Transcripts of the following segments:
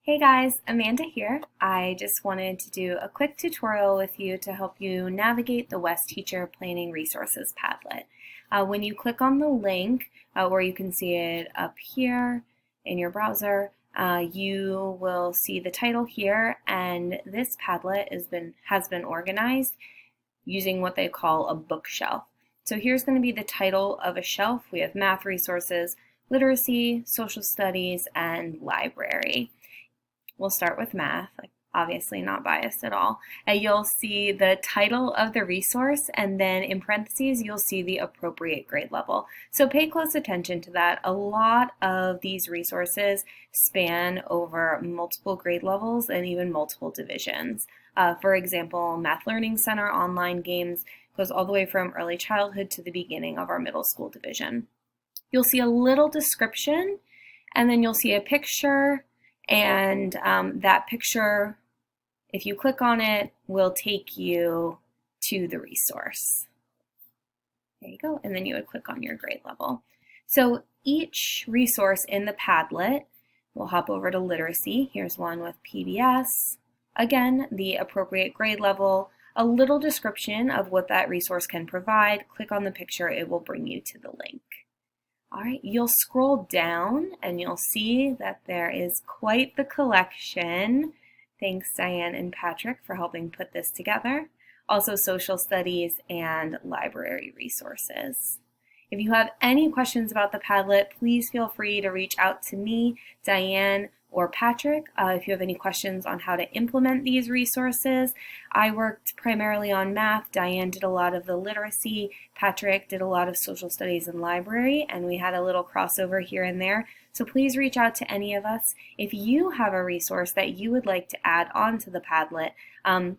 Hey guys, Amanda here. I just wanted to do a quick tutorial with you to help you navigate the WES Teacher Planning Resources Padlet. When you click on the link, where you can see it up here in your browser, you will see the title here, and this Padlet has been organized using what they call a bookshelf. So here's going to be the title of a shelf. We have math resources, literacy, social studies, and library. We'll start with math, like obviously not biased at all. And you'll see the title of the resource, and then in parentheses, you'll see the appropriate grade level. So pay close attention to that. A lot of these resources span over multiple grade levels and even multiple divisions. For example, Math Learning Center online games goes all the way from early childhood to the beginning of our middle school division. You'll see a little description, and then you'll see a picture, and that picture, if you click on it, will take you to the resource. There you go, and then you would click on your grade level. So each resource in the Padlet, we'll hop over to literacy. Here's one with PBS. Again, the appropriate grade level, a little description of what that resource can provide. Click on the picture, it will bring you to the link. All right, you'll scroll down and you'll see that there is quite the collection. Thanks, Diane and Patrick, for helping put this together. Also, social studies and library resources. If you have any questions about the Padlet, please feel free to reach out to me, Diane, or Patrick. If you have any questions on how to implement these resources. I worked primarily on math. Diane did a lot of the literacy. Patrick did a lot of social studies and library, and we had a little crossover here and there. So please reach out to any of us. If you have a resource that you would like to add on to the Padlet,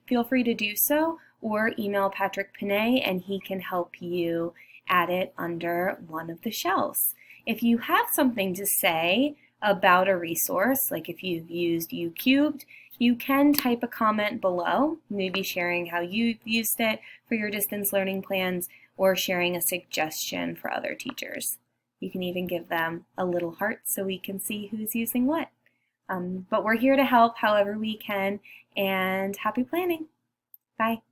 feel free to do so, or email Patrick Panay and he can help you add it under one of the shelves. If you have something to say about a resource, like if you've used U Cubed, you can type a comment below, maybe sharing how you've used it for your distance learning plans or sharing a suggestion for other teachers. You can even give them a little heart so we can see who's using what. But we're here to help however we can, and happy planning. Bye.